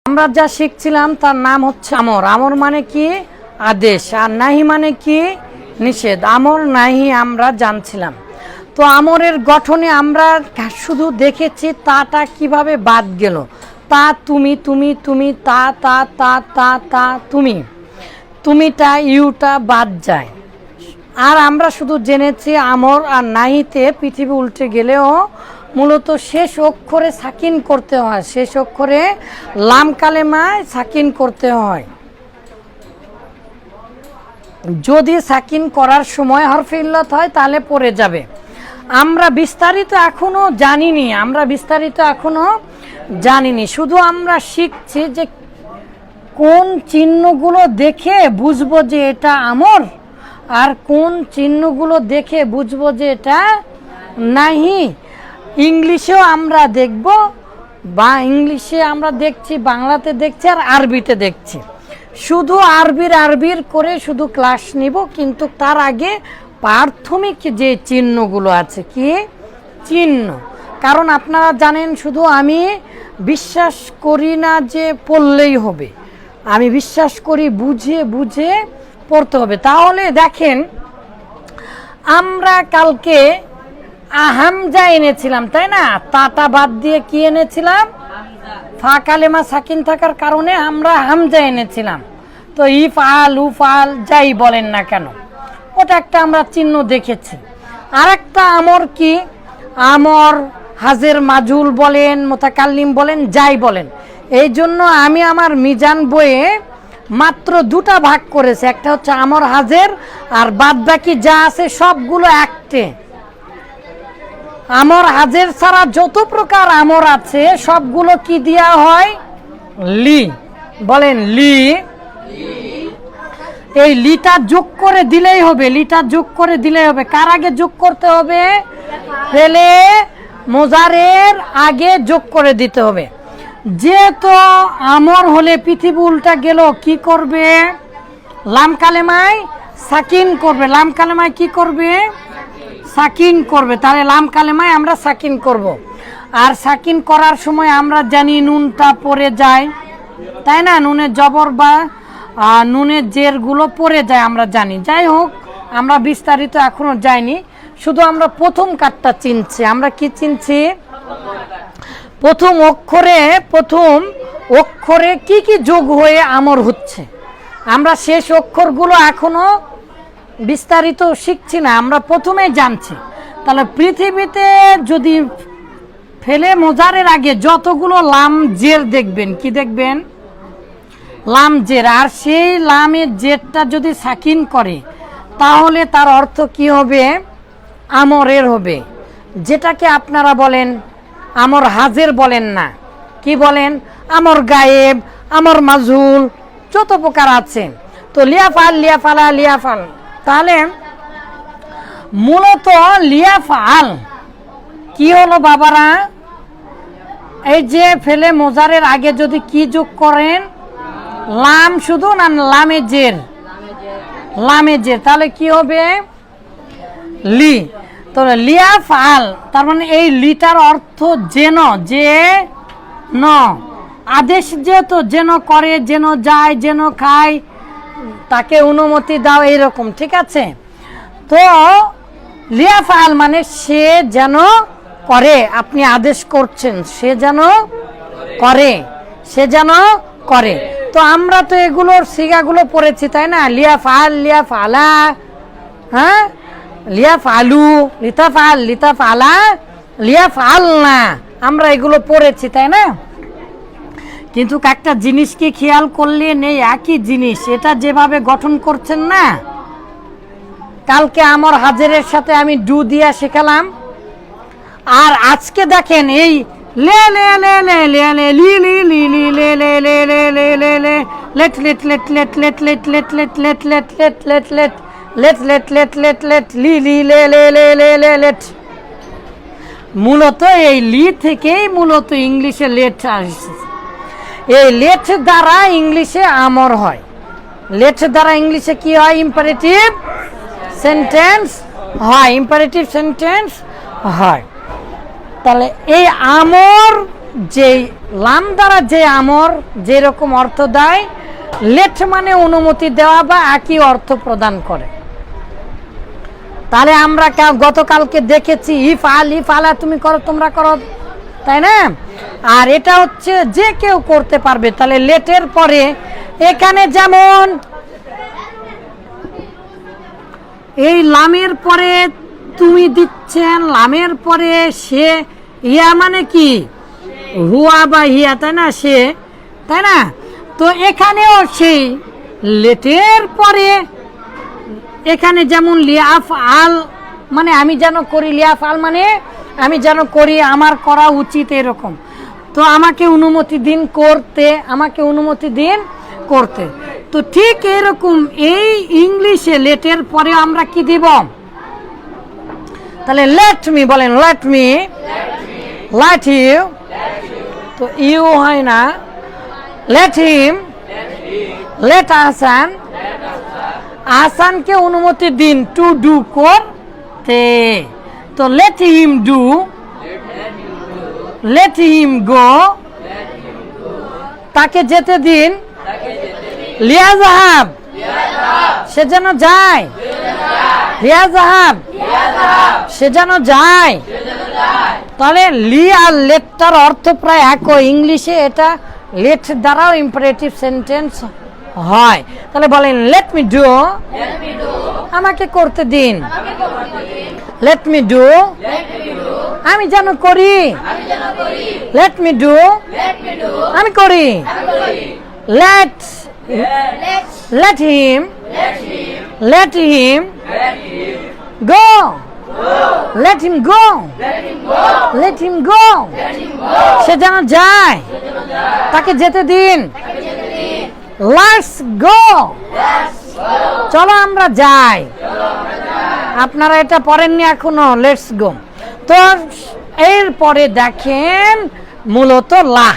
আমরা যা শিখছিলাম তার নাম হচ্ছে আমর। আমর মানে কি? আদেশ। আর নাহি মানে কি? নিষেধ। আমর নাহি আমরা জানছিলাম। তো আমরের গঠনে আমরা শুধু দেখেছি তাটা কিভাবে বাদ গেল। তা, তুমি, তুমি, তুমি, তা, তা, তা, তা, তা, তুমি, তুমিটা, ইউটা বাদ যায়। আর আমরা শুধু জেনেছি আমর আর নাহিতে পৃথিবী উল্টে গেলেও মূলত শেষ অক্ষরে সাকিন করতে হয়, শেষ অক্ষরে লাম কালেমায় সাকিন করতে হয়। যদি সাকিন করার সময় হরফে ইল্লত হয় তাহলে পড়ে যাবে। আমরা বিস্তারিত এখনো জানিনি, শুধু আমরা শিখছি যে কোন চিহ্নগুলো দেখে বুঝবো যে এটা আমর, আর কোন চিহ্নগুলো দেখে বুঝবো যে এটা নাহি। ইংলিশেও আমরা দেখব, বা ইংলিশে আমরা দেখছি, বাংলাতে দেখছি, আর আরবিতে দেখছি। শুধু আরবির করে শুধু ক্লাস নিব, কিন্তু তার আগে প্রাথমিক যে চিহ্নগুলো আছে, কি চিহ্ন। কারণ আপনারা জানেন শুধু আমি বিশ্বাস করি না যে পড়লেই হবে, আমি বিশ্বাস করি বুঝে বুঝে পড়তে হবে। তাহলে দেখেন, আমরা কালকে হামজা এনেছিলাম, তাই না? তাটা বাদ দিয়ে কি এনেছিলাম? ফা কালেমা সাকিন থাকার কারণে আমরা হামজা এনেছিলাম। তো ইফআল, উফআল যাই বলেন না কেন, ওটা একটা আমরা চিহ্ন দেখেছি। আর একটা আমর কি? আমর, হাজের মাজুল বলেন, মুতাকাল্লিম বলেন, যাই বলেন। এই জন্য আমি আমার মিজান বইয়ে মাত্র দুটা ভাগ করেছি, একটা হচ্ছে আমর হাজের, আর বাদ বাকি যা আছে সবগুলো একটে। আমর হাজের ছাড়া যত প্রকার আমর আছে সবগুলো কি দেয়া হয়? লি। বলেন লি। এই লিটা যোগ করে দিলেই হবে, লিটা যোগ করে দিলেই হবে। কার আগে যোগ করতে হবে? ফেলে মোজারের আগে যোগ করে দিতে হবে। যেহেতু আমর হলে পৃথিবী উল্টা গেল, কি করবে? লাম কালেমায় সাকিন করবে। লাম কালেমায় কি করবে? সাকিন করবে। তাহলে লাম কালেমায় আমরা সাকিন করব। আর সাকিন করার সময় আমরা জানি নুনটা পড়ে যায়, তাই না? নুনের জবর বা নুনের জেরগুলো পড়ে যায়, আমরা জানি। যাই হোক, আমরা বিস্তারিত এখনো যাইনি, শুধু আমরা প্রথম কাঠটা চিনছি। আমরা কি চিনছি? প্রথম অক্ষরে কি কি যোগ হয়ে আমর হচ্ছে। আমরা শেষ অক্ষরগুলো এখনো বিস্তারিত শিখছি না, আমরা প্রথমেই জানছি। তাহলে পৃথিবীতে যদি ফেলে মোজারের আগে যতগুলো লাম জের দেখবেন, কি দেখবেন? লাম জের। আর সেই লামের জেরটা যদি সাকিন করে তাহলে তার অর্থ কি হবে? আমরের হবে। যেটাকে আপনারা বলেন আমর হাজের বলেন না, কি বলেন? আমর গায়েব, আমর মাজহুল, যত প্রকার আছে। তো লিয়াফাল, লিয়াফালা, লিয়াফাল। তাহলে মূলত লিয়াফাল কি হলো বাবারা? এই যে ফেলে মোজারের আগে যদি কি যোগ করেন? লাম শুধু না, লামে জের, লামে জের, তাহলে কি হবে? লি। তো লিয়াফাল, তার মানে এই লিটার অর্থ যেন, যে ন আদেশ, যেহেতু যেন করে, যেন যায়, যেন খায়, তাকে অনুমতি দাও, এইরকম, ঠিক আছে? তো লিয়াফাল মানে সে যেন করে, আপনি আদেশ করছেন, সে যেন করে, সে যেন করে। তো আমরা তো এগুলোর সিগাগুলো পড়েছি, তাই না? লিয়াফাল, লিয়াফালা, হ্যাঁ, লিয়াফালু, লিতাফাল, লিতাফালা, লিয়াফালনা, আমরা এগুলো পড়েছি, তাই না? কিন্তু একটা জিনিস কি খেয়াল করলে নেই, একই জিনিস, এটা যেভাবে গঠন করছেন না, কালকে আমর হাজেরের সাথে আমি ডু দিয়া শেখালাম, আর আজকে দেখেন এই লে লে লে লে লে লে লি লি লি লি লে লে লে লে লে লে লে let let let let let let let let let let let let let let let let let let লি লি লে লে লে লে লে লেট। মূলত এই লি থেকেই মূলত ইংলিশে লেট আসছে। এই লেট দ্বারা ইংলিশে আমর হয়। লেট দ্বারা ইংলিশে কি হয়? ইম্পারেটিভ সেন্টেন্স হয়, ইম্পারেটিভ সেন্টেন্স হয়। তাহলে এই আমর যে লাম দ্বারা যে আমর যেরকম অর্থ দেয়, লেট মানে অনুমতি দেওয়া বা একই অর্থ প্রদান করে। তাহলে আমরা গতকালকে দেখেছি ইফ আলা তুমি করো, তোমরা করো, তাই না? আর এটা হচ্ছে যে কেউ করতে পারবে। তাহলে লেটের পরে এখানে যেমন এই লামের পরে তুমি দিচ্ছেন, লামের পরে সে, ইয়া মানে কি হুয়া বা হিয়া, তাই না? সে, তাই না? তো এখানেও সেই লেটের পরে এখানে যেমন লিয়াফ আল মানে আমি যেন করি, লিয়াফ আল মানে আমি যেন করি, আমার করা উচিত, এরকম। তো আমাকে অনুমতি দিন করতে, আমাকে অনুমতি দিন করতে। তো ঠিক এরকম এই ইংলিশে লেটের পরে আমরা কি দিব? তাহলে লেট মি বলেন, লেট মি, লেট ইউ, তো ইউ হয় না, লেট হিম, লেট আহসান, আহসানকে অনুমতি দিন টু ডু করতে। তো let him do, let him go, তাকে যেতে দিন, লিয়া জাহাব, সে যেন যায়, লিয়া জাহাব, সে যেন যায়। তাহলে লি আর লেটটার অর্থ প্রায় একই, ইংলিশে এটা লেট দ্বারাও ইম্পারেটিভ সেন্টেন্স হয়। তাহলে বলেন লেট মি ডু, আমাকে করতে দিন, লেট মি ডু, আমি যেন করি, লেট মি ডু, আমি করি, let, let him, let him go, let him go, let him go, সে যেন যায়, তাকে যেতে দিন, লেটস গো, চলো আমরা যাই। আপনারা এটা পড়েননি এখনো, লেটস গো। তো এরপরে দেখেন মূলত লা।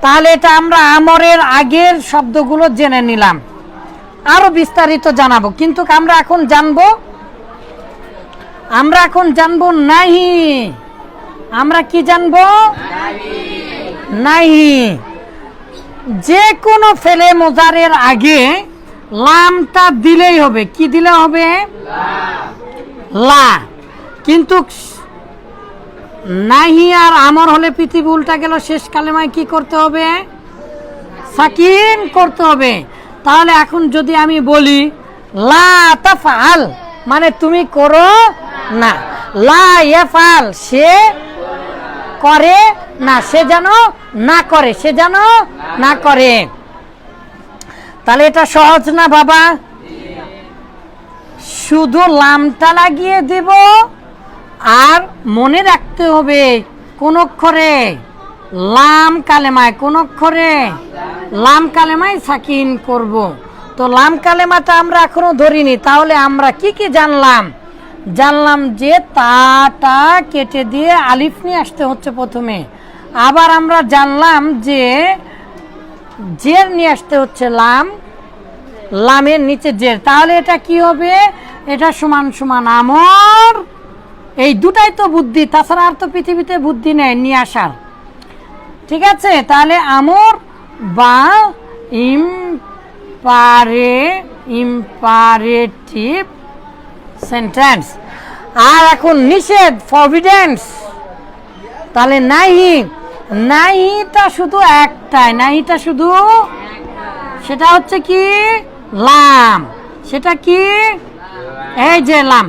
তাহলে এটা আমরা আমরের আগের শব্দগুলো জেনে নিলাম, আরো বিস্তারিত জানাবো। কিন্তু আমরা এখন জানবো নাহি। আমরা কি জানবো? নাহি। যে কোনো ফেলে মোজারের আগে লামটা দিলেই হবে। কি দিলে হবে? লা। কিন্তু নাহি আর আমর হলে পৃথিবী উল্টা গেল, শেষ কালেমায় কি করতে হবে? সাকিন করতে হবে। তাহলে এখন যদি আমি বলি লা তাফআল, মানে তুমি করো না, লা ইয়াফআল, সে করে না, সে যেন না করে, সে যেন না করে। তাহলে এটা সহজ না বাবা? শুধু লামটা লাগিয়ে দেব, আর মনে রাখতে হবে কোন অক্ষরে? লাম কালেমায়। কোন অক্ষরে? লাম কালেমায় সাকিন করব। তো লাম কালেমাটা আমরা এখনো ধরিনি। তাহলে আমরা কি কি জানলাম? জানলাম যে তাটা কেটে দিয়ে আলিফ নিয়ে আসতে হচ্ছে প্রথমে। আবার আমরা জানলাম যে জের নিয়ে আসতে হচ্ছে লাম, লামের নিচে জের। তাহলে এটা কি হবে? এটা সমান সমান আমর। এই দুটাই তো বুদ্ধি, তাছাড়া আর তো পৃথিবীতে বুদ্ধি নেই নিয়ে আসার। ঠিক আছে? তাহলে আমর বা ইম্পারেটিভ সেন্টেন্স। আর এখন নিষেধ, ফরবিডেন্স। তাহলে নাহি, নাহিটা শুধু একটাই, নাহিটা শুধু, সেটা হচ্ছে কি? লাম। সেটা কি? এই যে লাম,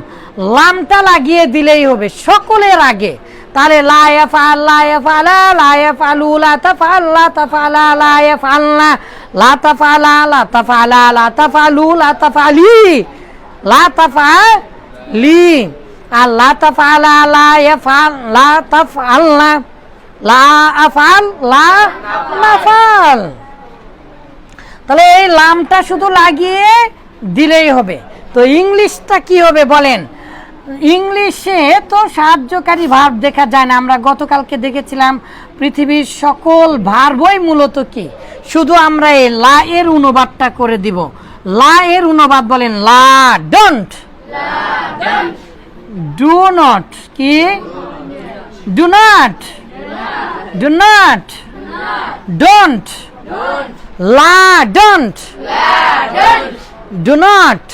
লামটা লাগিয়ে দিলেই হবে সকলের আগে। তাহলে লা ইয়াফআল, লা ইয়াফআলা, লা ইয়াফআলু, লা তাফআল, লা তাফআলা, লা ইয়াফআলনা, লা তাফআলা, লা তাফআলা, লা তাফআলু, লা তাফআলি, লা তাফআলি, আর লা তাফআলা, লা ইয়াফআল, লা তাফআলনা, লা আফআল, লা নাফআল। তাহলে এই লামটা শুধু লাগিয়ে দিলেই হবে। তো ইংলিশটা কি হবে বলেন? ইংলিশে তো সাহায্যকারী ভার্ব দেখা যায় না। আমরা গতকালকে দেখেছিলাম পৃথিবীর সকল ভার্বই মূলত কি, শুধু আমরা এই লা এর অনুবাদটা করে দিব। লা এর অনুবাদ বলেন লা, ডোন্ট, ডু নট, কি do not, Do not. Don't. La, don't. Do not.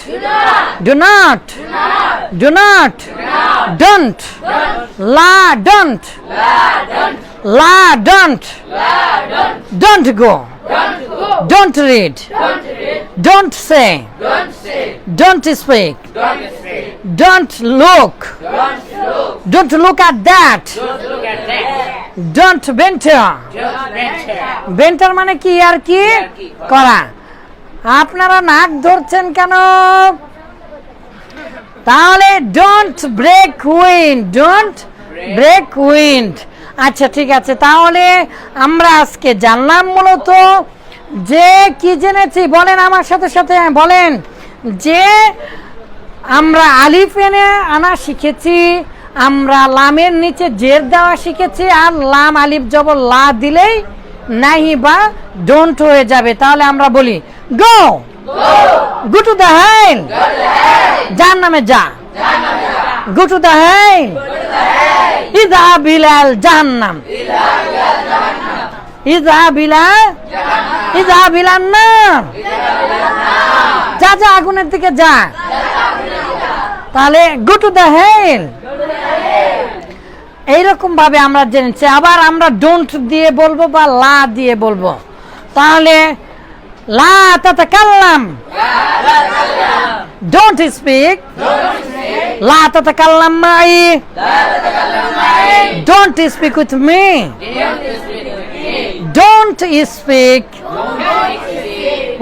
Do not. Do not. Don't. La, don't. La, don't. Don't go. Don't read. Don't say. Don't speak. Don't look. Don't look at that. Don't venture. Venture মানে কি আর কি করা। আপনারা নাক ধরছেন কেন? তাহলে don't break wind. Don't break wind. আচ্ছা ঠিক আছে, তাহলে আমরা আজকে জানলাম মূলত যে কি জেনেছি বলেন আমার সাথে সাথে বলেন, যে আমরা আলিফ এনে আনা শিখেছি, আমরা লামের নিচে জের দেওয়া শিখেছি, আর লাম আলিফ জবর লা দিলেই নাহি বা ডোন্ট হয়ে যাবে। তাহলে আমরা বলি গো, গো টু দ্য হেল, জাহান্নামে যা, গো টু দ্য হেল, ইযহাব ইলাল জাহান্নাম, ইযহাব ইলান নার, যা যা আগুনের দিকে যা। তাহলে গো টু দ্য হেল, এইরকম ভাবে আমরা জেনেছি। আবার আমরা ডোন্ট দিয়ে বলবো বা লা দিয়ে বলবো। তাহলে লা তাতাকাল্লাম, ডোন্ট স্পিক, লা তাতাকাল্লাম মাই, don't speak with me, don't speak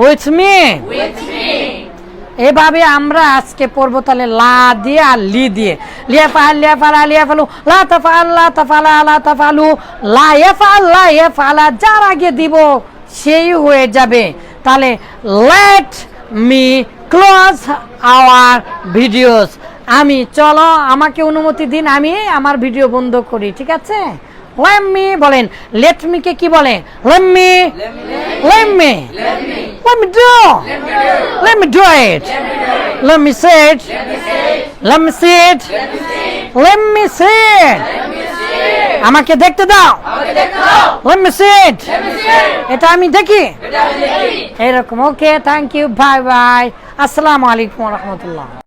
with me. এভাবে আমরা আজকে পড়বো। তাহলে লা দিয়ে আর লি দিয়ে, লিয়া ফাল লিয়া ফালা লিয়া ফালু, লা তাফাল লা তাফালা লা তাফালু, লা ইয়াফাল লা ইয়াফালা, যার আগে দিব সেই হয়ে যাবে। তাহলে let me close hour videos. আমি চলো, আমাকে অনুমতি দিন, আমি আমার ভিডিও বন্ধ করি, ঠিক আছে? Let me বলেন, let me কে কি বলে? Let me do, let me do it, let me say it, let me see it, let me see it, আমাকে দেখতে দাও, let me see it, এটা আমি দেখি, এরকম। ওকে, থ্যাংক ইউ, বাই বাই, আসসালামু আলাইকুম ওয়া রাহমাতুল্লাহ।